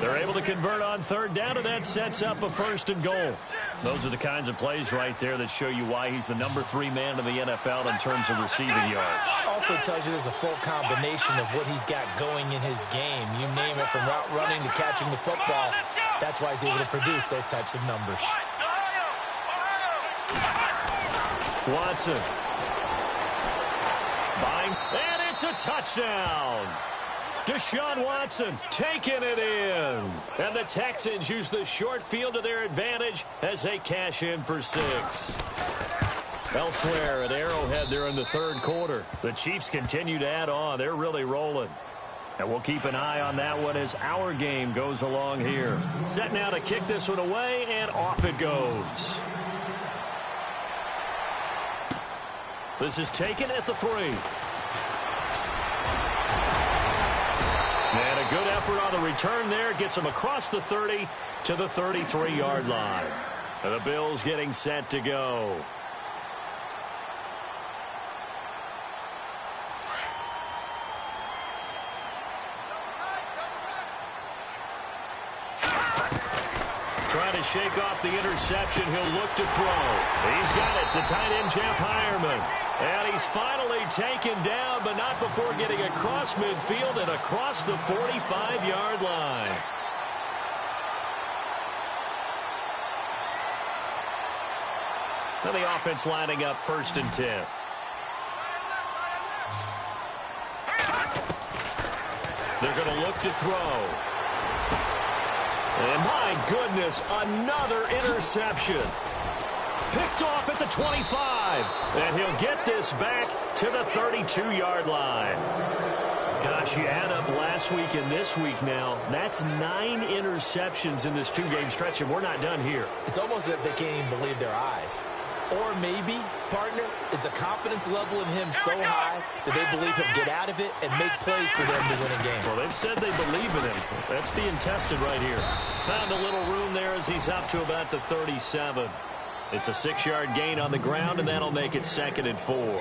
They're able to convert on 3rd down, and that sets up a 1st and goal. Those are the kinds of plays right there that show you why he's the number 3 man in the NFL in terms of receiving yards. Also tells you there's a full combination of what he's got going in his game. You name it, from route running to catching the football. That's why he's able to produce those types of numbers. Watson. Buying, and it's a touchdown. Deshaun Watson taking it in. And the Texans use the short field to their advantage as they cash in for 6. Elsewhere at Arrowhead, they're in the 3rd quarter. The Chiefs continue to add on. They're really rolling. And we'll keep an eye on that one as our game goes along here. Set now to kick this one away, and off it goes. This is taken at the 3. A good effort on the return there. Gets him across the 30 to the 33-yard line. And the Bills getting set to go. Trying to shake off the interception. He'll look to throw. He's got it. The tight end, Jeff Hireman. And he's finally taken down, but not before getting across midfield and across the 45-yard line. And the offense lining up 1st and 10. They're going to look to throw. And my goodness, another interception. Picked off at the 25. And he'll get this back to the 32-yard line. Gosh, you add up last week and this week now. That's 9 interceptions in this 2-game stretch, and we're not done here. It's almost as if they can't even believe their eyes. Or maybe, partner, is the confidence level in him so high that they believe he'll get out of it and make plays for them to win a game. Well, they've said they believe in him. That's being tested right here. Found a little room there as he's up to about the 37. It's a 6-yard gain on the ground, and that'll make it 2nd and 4.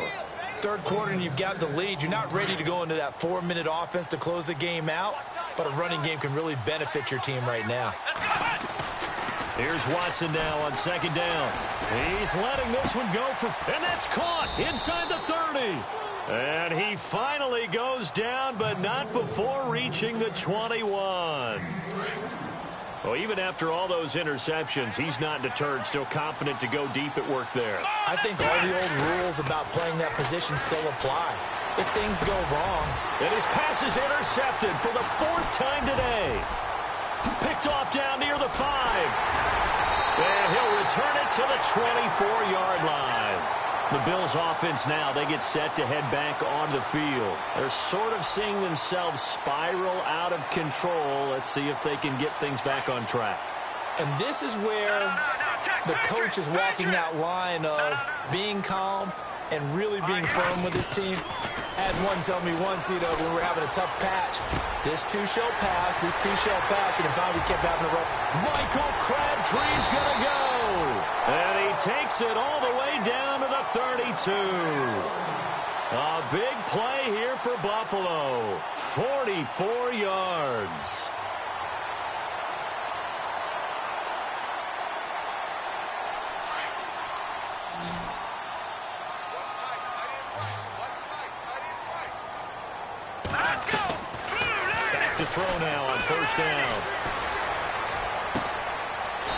Third quarter, and you've got the lead. You're not ready to go into that 4-minute offense to close the game out, but a running game can really benefit your team right now. Here's Watson now on 2nd down. He's letting this one go and that's caught inside the 30. And he finally goes down, but not before reaching the 21. Well, even after all those interceptions, he's not deterred, still confident to go deep at work there. I think all the old rules about playing that position still apply. If things go wrong. And his pass is intercepted for the 4th time today. Picked off down near the 5. And he'll return it to the 24-yard line. The Bills offense now, they get set to head back on the field. They're sort of seeing themselves spiral out of control. Let's see if they can get things back on track. And this is where the coach is walking that line of being calm and really being firm with his team. I had one tell me once, when we're having a tough patch, this too shall pass, this too shall pass, and it finally kept having to run. Michael Crabtree's going to go. And he takes it all the way down to the 32. A big play here for Buffalo. 44 yards. Back to throw now on 1st down.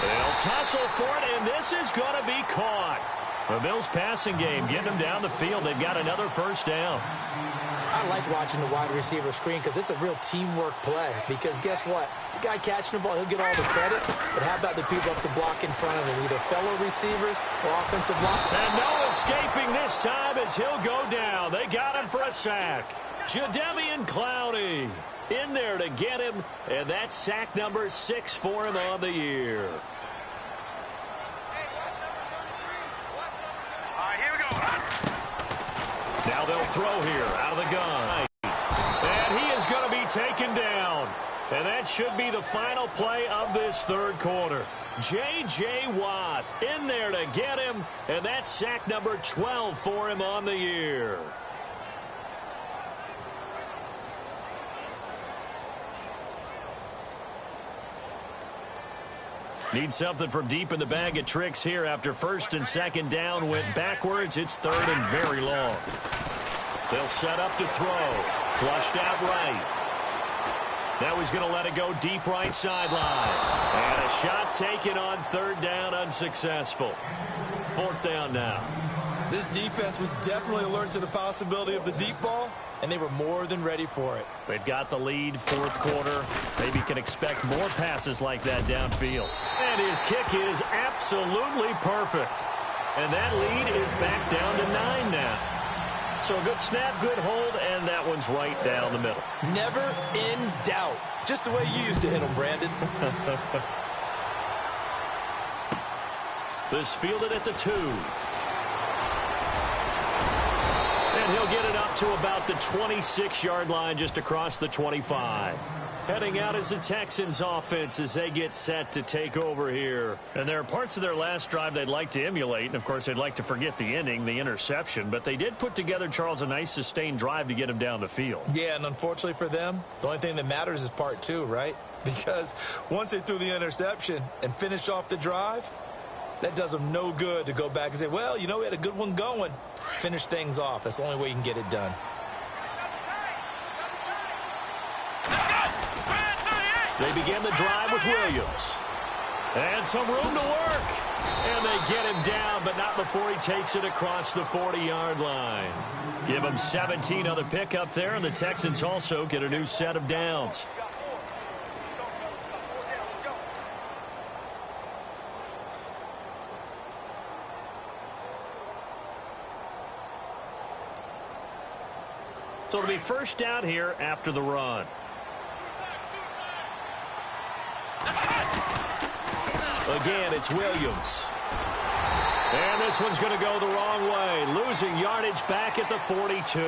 They'll tussle for it, and this is going to be caught. The Bills passing game, getting them down the field. They've got another 1st down. I like watching the wide receiver screen because it's a real teamwork play. Because guess what? The guy catching the ball, he'll get all the credit. But how about the people up to block in front of him, either fellow receivers or offensive line? And no escaping this time as he'll go down. They got him for a sack. Jadeveon Clowney in there to get him. And that's sack number 6 for him on the year. Now they'll throw here out of the gun. And he is going to be taken down. And that should be the final play of this 3rd quarter. J.J. Watt in there to get him. And that's sack number 12 for him on the year. Need something from deep in the bag of tricks here after 1st and 2nd down went backwards. It's 3rd and very long. They'll set up to throw. Flushed out right. Now he's going to let it go deep right sideline. And a shot taken on 3rd down, unsuccessful. 4th down now. This defense was definitely alert to the possibility of the deep ball, and they were more than ready for it. They've got the lead, 4th quarter. Maybe can expect more passes like that downfield. And his kick is absolutely perfect. And that lead is back down to 9 now. So a good snap, good hold, and that one's right down the middle. Never in doubt. Just the way you used to hit them, Brandon. This fielded at the 2. And he'll get it up to about the 26-yard line just across the 25. Heading out as the Texans offense as they get set to take over here. And there are parts of their last drive they'd like to emulate. And, of course, they'd like to forget the ending, the interception. But they did put together, Charles, a nice sustained drive to get them down the field. Yeah, and unfortunately for them, the only thing that matters is part two, right? Because once they threw the interception and finished off the drive, that does them no good to go back and say, well, you know, we had a good one going. Finish things off. That's the only way you can get it done. They begin the drive with Williams. And some room to work. And they get him down, but not before he takes it across the 40-yard line. Give him 17 on the pickup there, and the Texans also get a new set of downs. So it'll be first down here after the run. Again, it's Williams. And this one's going to go the wrong way. Losing yardage back at the 42.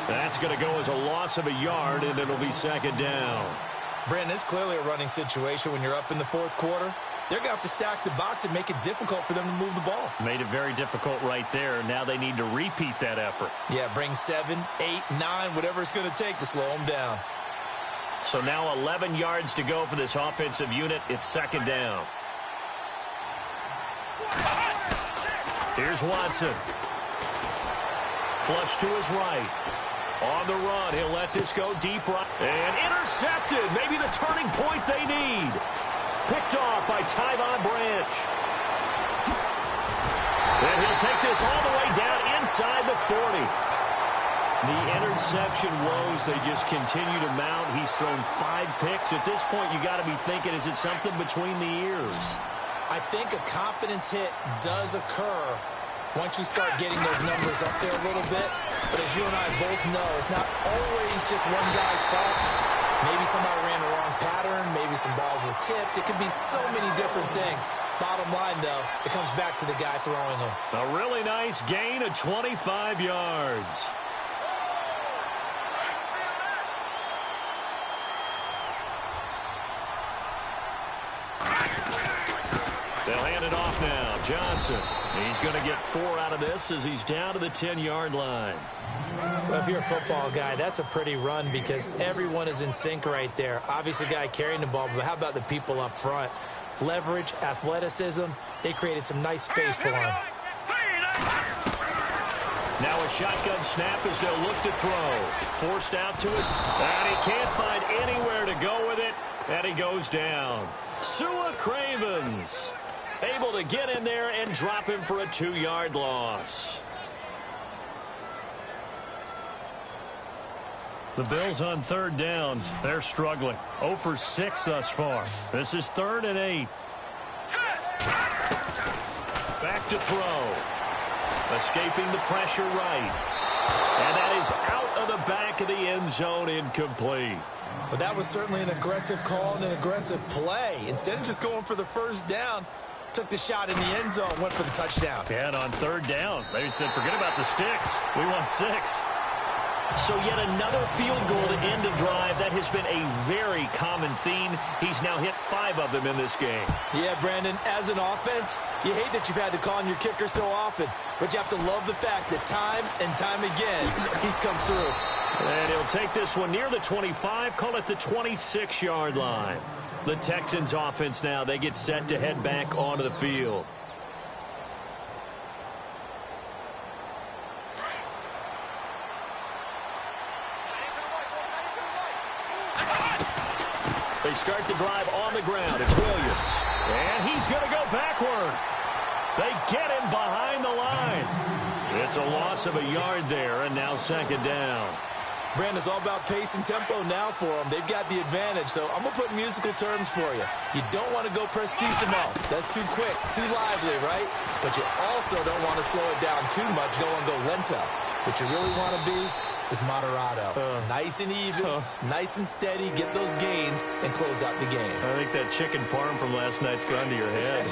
That's going to go as a loss of a yard, and it'll be second down. Brandon, it's clearly a running situation when you're up in the fourth quarter. They're going to have to stack the box and make it difficult for them to move the ball. Made it very difficult right there. Now they need to repeat that effort. Yeah, bring 7, 8, 9, whatever it's going to take to slow them down. So now 11 yards to go for this offensive unit. It's second down. Here's Watson. Flush to his right. On the run, he'll let this go deep right. And intercepted. Maybe the turning point they need. Picked off by Tyvon Branch. And he'll take this all the way down inside the 40. The interception woes, they just continue to mount. He's thrown 5 picks. At this point, you got to be thinking, is it something between the ears? I think a confidence hit does occur once you start getting those numbers up there a little bit. But as you and I both know, it's not always just one guy's fault. Maybe somebody ran the wrong pattern. Maybe some balls were tipped. It could be so many different things. Bottom line, though, it comes back to the guy throwing them. A really nice gain of 25 yards. They'll hand it off now. Johnson. He's going to get 4 out of this as he's down to the 10-yard line. Well, if you're a football guy, that's a pretty run because everyone is in sync right there. Obviously, the guy carrying the ball, but how about the people up front? Leverage, athleticism, they created some nice space for him. Now a shotgun snap as they'll look to throw. Forced out to us, and he can't find anywhere to go with it, and he goes down. Sua Cravens able to get in there and drop him for a 2-yard loss. The Bills on third down. They're struggling. 0 for 6 thus far. This is 3rd and 8. Back to throw. Escaping the pressure right. And that is out of the back of the end zone, incomplete. But that was certainly an aggressive call and an aggressive play. Instead of just going for the first down, took the shot in the end zone, went for the touchdown. Yeah, and on third down, they said, forget about the sticks. We want 6. So yet another field goal to end a drive. That has been a very common theme. He's now hit 5 of them in this game. Yeah, Brandon, as an offense, you hate that you've had to call on your kicker so often, but you have to love the fact that time and time again, he's come through. And he'll take this one near the 25, call it the 26-yard line. The Texans offense now, they get set to head back onto the field. They start the drive on the ground. It's Williams. And he's going to go backward. They get him behind the line. It's a loss of a yard there, and now second down. Brandon, it's all about pace and tempo now for them. They've got the advantage, so I'm going to put musical terms for you. You don't want to go prestissimo. That's too quick, too lively, right? But you also don't want to slow it down too much. You don't want to go lento. What you really want to be is moderado. Nice and even, nice and steady, get those gains, and close out the game. I think that chicken parm from last night's gone to your head.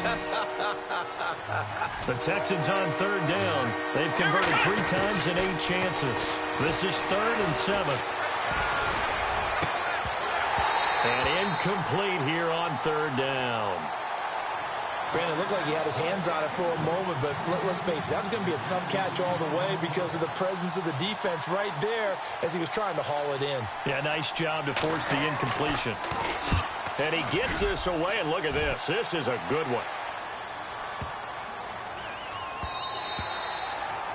The Texans on third down. They've converted 3 times in 8 chances. This is 3rd and 7. And incomplete here on third down. Brandon, it looked like he had his hands on it for a moment, but let's face it, that was going to be a tough catch all the way because of the presence of the defense right there as he was trying to haul it in. Yeah, nice job to force the incompletion. And he gets this away, and look at this. This is a good one.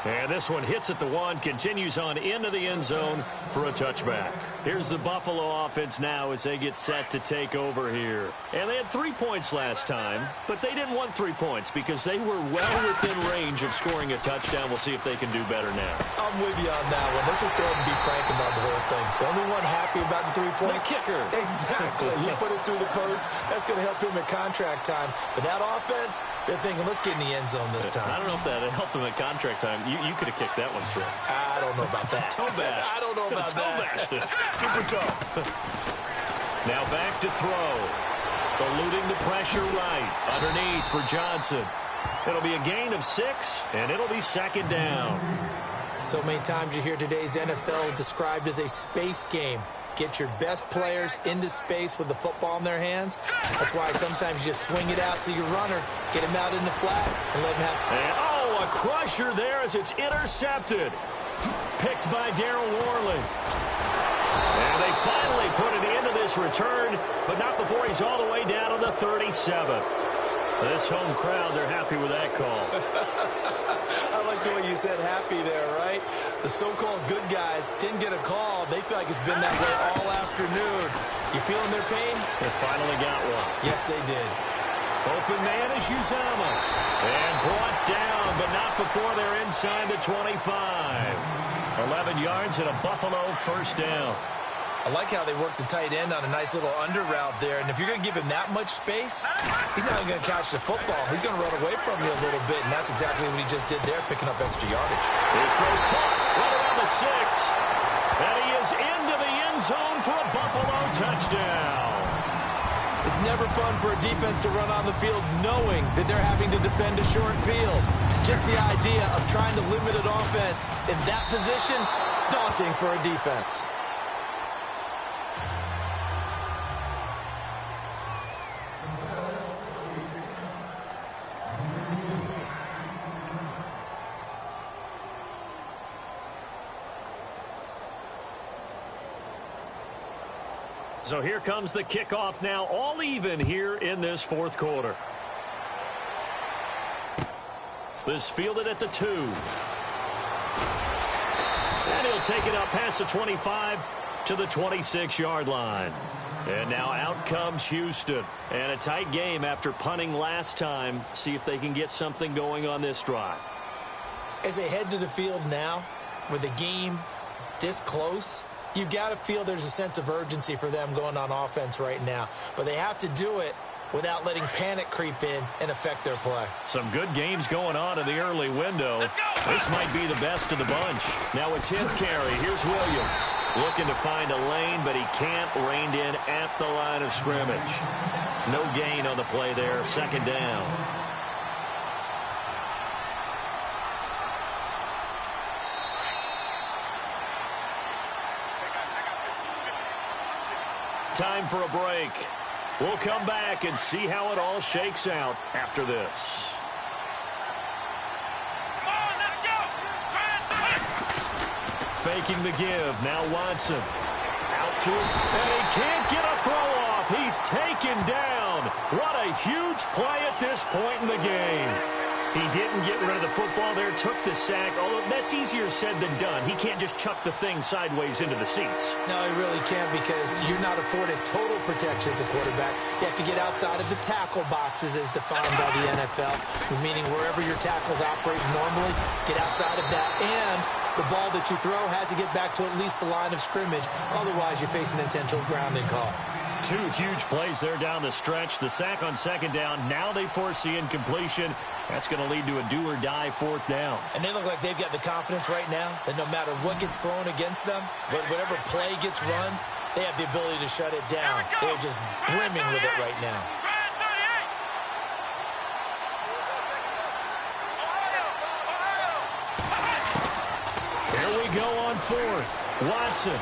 And this one hits at the one, continues on into the end zone for a touchback. Here's the Buffalo offense now as they get set to take over here. And they had 3 points last time, but they didn't want 3 points because they were well within range of scoring a touchdown. We'll see if they can do better now. I'm with you on that one. Let's just go ahead and be frank about the whole thing. The only one happy about the 3-point? The kicker. Exactly. He put it through the post. That's going to help him at contract time. But that offense, they're thinking, let's get in the end zone this time. I don't know if that helped them at contract time. You could have kicked that one through. I don't know about that. Toe bash. I don't know about that. Super toe. Now back to throw. Eluding the pressure right. Underneath for Johnson. It'll be a gain of 6, and it'll be second down. So many times you hear today's NFL described as a space game. Get your best players into space with the football in their hands. That's why sometimes you just swing it out to your runner, get him out in the flat, and let him have... And, a crusher there as it's intercepted. Picked by Darryl Worley. And they finally put it into this return, but not before he's all the way down to the 37. This home crowd, they're happy with that call. I like the way you said happy there, right? The so-called good guys didn't get a call. They feel like it's been that way all afternoon. You feeling their pain? They finally got one. Yes, they did. Open man is Uzama. And brought down, but not before they're inside the 25. 11 yards and a Buffalo first down. I like how they worked the tight end on a nice little under route there. And if you're going to give him that much space, he's not even going to catch the football. He's going to run away from you a little bit, and that's exactly what he just did there, picking up extra yardage. His throw caught right around the 6. And he is into the end zone for a Buffalo touchdown. It's never fun for a defense to run on the field knowing that they're having to defend a short field. Just the idea of trying to limit an offense in that position, daunting for a defense. So here comes the kickoff now, all even here in this fourth quarter. This fielded at the 2. And he'll take it up past the 25 to the 26-yard line. And now out comes Houston. And a tight game after punting last time. See if they can get something going on this drive. As they head to the field now, with the game this close, you've got to feel there's a sense of urgency for them going on offense right now. But they have to do it without letting panic creep in and affect their play. Some good games going on in the early window. This might be the best of the bunch. Now a 10th carry. Here's Williams. Looking to find a lane, but he can't. Reined in at the line of scrimmage. No gain on the play there. Second down. Time for a break. We'll come back and see how it all shakes out after this. Faking the give. Now Watson. Out to his... And he can't get a throw off. He's taken down. What a huge play at this point in the game. He didn't get rid of the football there, took the sack. Although that's easier said than done. He can't just chuck the thing sideways into the seats. No, he really can't because you're not afforded total protection as a quarterback. You have to get outside of the tackle boxes as defined by the NFL, meaning wherever your tackles operate normally, get outside of that. And the ball that you throw has to get back to at least the line of scrimmage. Otherwise, you're facing an intentional grounding call. 2 huge plays there down the stretch. The sack on second down. Now they force the incompletion. That's going to lead to a do-or-die fourth down. And they look like they've got the confidence right now that no matter what gets thrown against them, whatever play gets run, they have the ability to shut it down. They're just brimming with it right now. Here we go on fourth. Watson.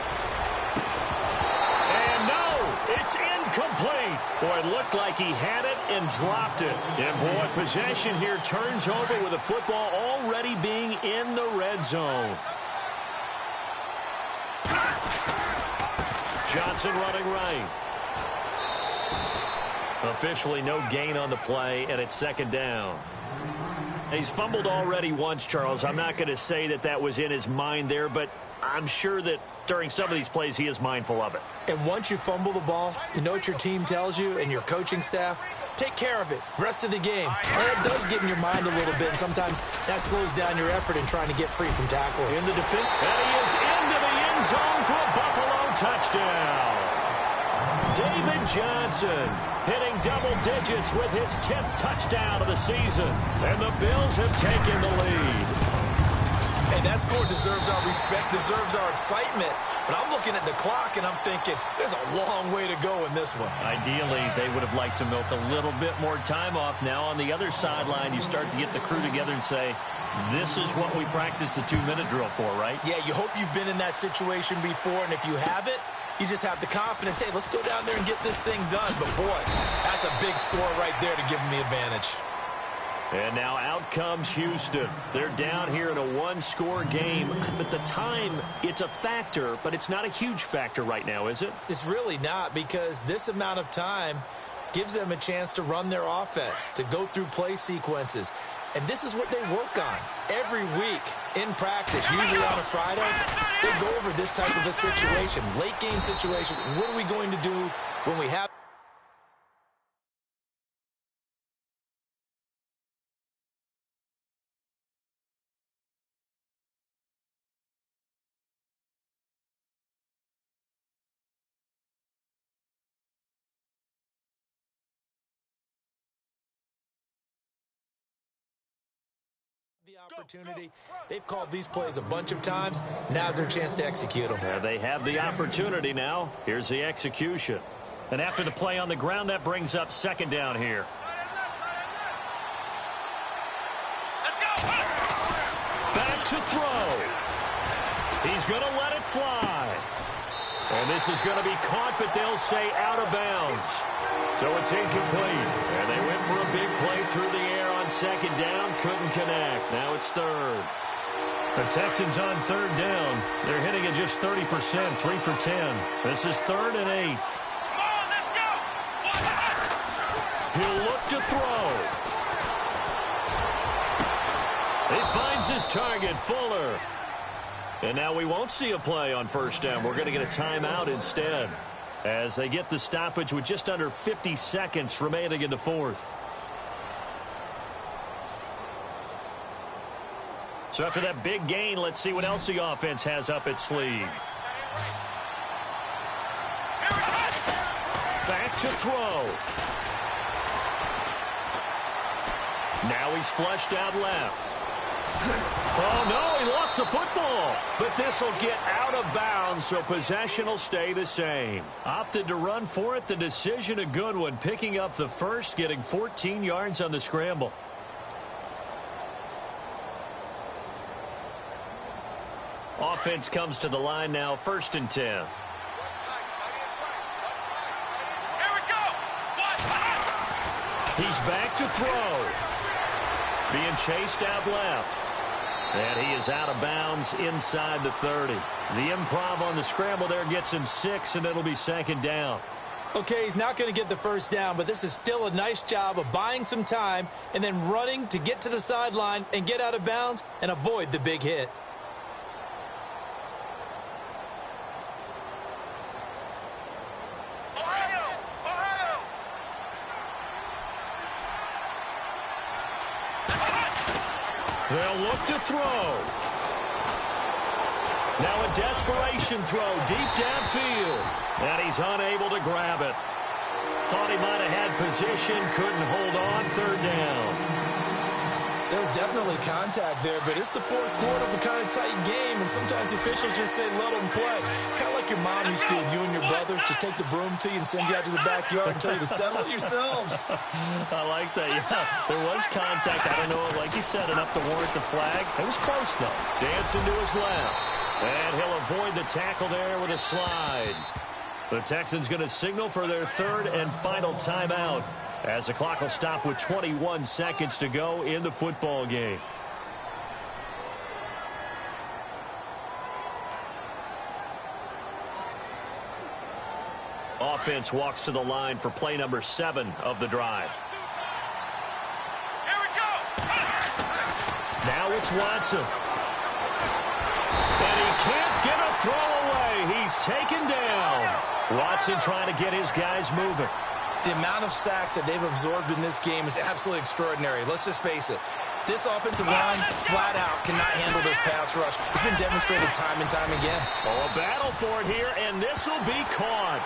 It's incomplete. Boy, it looked like he had it and dropped it. And, boy, possession here turns over with the football already being in the red zone. Johnson running right. Officially no gain on the play, and it's second down. He's fumbled already once, Charles. I'm not going to say that that was in his mind there, but I'm sure that during some of these plays he is mindful of it. And once you fumble the ball, you know what your team tells you and your coaching staff? Take care of it. Rest of the game. And it does get in your mind a little bit, and sometimes that slows down your effort in trying to get free from tackles. In the defense, and he is into the end zone for a Buffalo touchdown. David Johnson hitting double digits with his 10th touchdown of the season. And the Bills have taken the lead. Hey, that score deserves our respect, deserves our excitement. But I'm looking at the clock, and I'm thinking, there's a long way to go in this one. Ideally, they would have liked to milk a little bit more time off. Now on the other sideline, you start to get the crew together and say, this is what we practiced a 2-minute drill for, right? Yeah, you hope you've been in that situation before, and if you haven't, you just have the confidence, hey, let's go down there and get this thing done. But, boy, that's a big score right there to give them the advantage. And now out comes Houston. They're down here in a one-score game. But the time, it's a factor, but it's not a huge factor right now, is it? It's really not, because this amount of time gives them a chance to run their offense, to go through play sequences. And this is what they work on every week in practice, usually on a Friday. They go over this type of a situation, late game situation. What are we going to do when we have the opportunity? They've called these plays a bunch of times. Now's their chance to execute them. Yeah, they have the opportunity now. Here's the execution. And after the play on the ground, that brings up second down here. Back to throw. He's going to let it fly. And this is going to be caught, but they'll say out of bounds. So it's incomplete. And they went for a big play through the air on second down. Couldn't connect. Now it's third. The Texans on third down. They're hitting at just 30%, 3 for 10. This is 3rd and 8. Come on, let's go. He'll look to throw. He finds his target, Fuller. And now we won't see a play on first down. We're going to get a timeout instead, as they get the stoppage with just under 50 seconds remaining in the fourth. So after that big gain, let's see what else the offense has up its sleeve. Back to throw. Now he's flushed out left. Oh, no, he lost the football. But this will get out of bounds, so possession will stay the same. Opted to run for it. The decision a good one. Picking up the first, getting 14 yards on the scramble. Offense comes to the line now, 1st and 10. Here we go. He's back to throw. Being chased out left. And he is out of bounds inside the 30. The improv on the scramble there gets him 6, and it'll be second down. Okay, he's not going to get the first down, but this is still a nice job of buying some time and then running to get to the sideline and get out of bounds and avoid the big hit. They'll look to throw. Now a desperation throw deep downfield. And he's unable to grab it. Thought he might have had position, couldn't hold on, 3rd down. There's definitely contact there, but it's the 4th quarter of a kind of tight game, and sometimes officials just say, let them play. Kind of like your mom used to, you and your brothers, just take the broom to you and send you out to the backyard and tell you to settle it yourselves. I like that, yeah. There was contact. I don't know, like you said, enough to warrant the flag. It was close, though. Dancing to his left. And he'll avoid the tackle there with a slide. The Texans going to signal for their third and final timeout as the clock will stop with 21 seconds to go in the football game. Offense walks to the line for play number 7 of the drive. Here we go. Now it's Watson. And he can't get a throw away. He's taken down. Watson trying to get his guys moving. The amount of sacks that they've absorbed in this game is absolutely extraordinary. Let's just face it. This offensive line, flat out, cannot handle this pass rush. It's been demonstrated time and time again. Oh, a battle for it here, and this will be caught.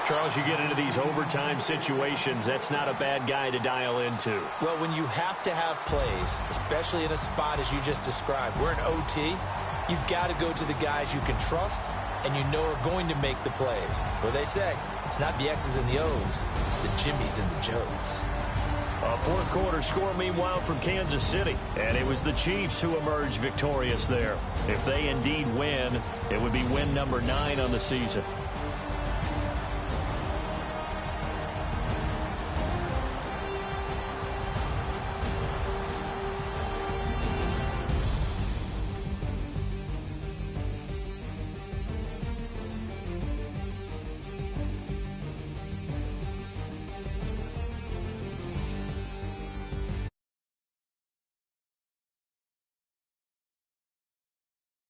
Charles, you get into these overtime situations, that's not a bad guy to dial into. Well, when you have to have plays, especially in a spot as you just described, we're in OT, you've got to go to the guys you can trust and you know are going to make the plays. What they say, it's not the X's and the O's, it's the Jimmys and the Joes. A fourth quarter score, meanwhile, from Kansas City. And it was the Chiefs who emerged victorious there. If they indeed win, it would be win number 9 on the season.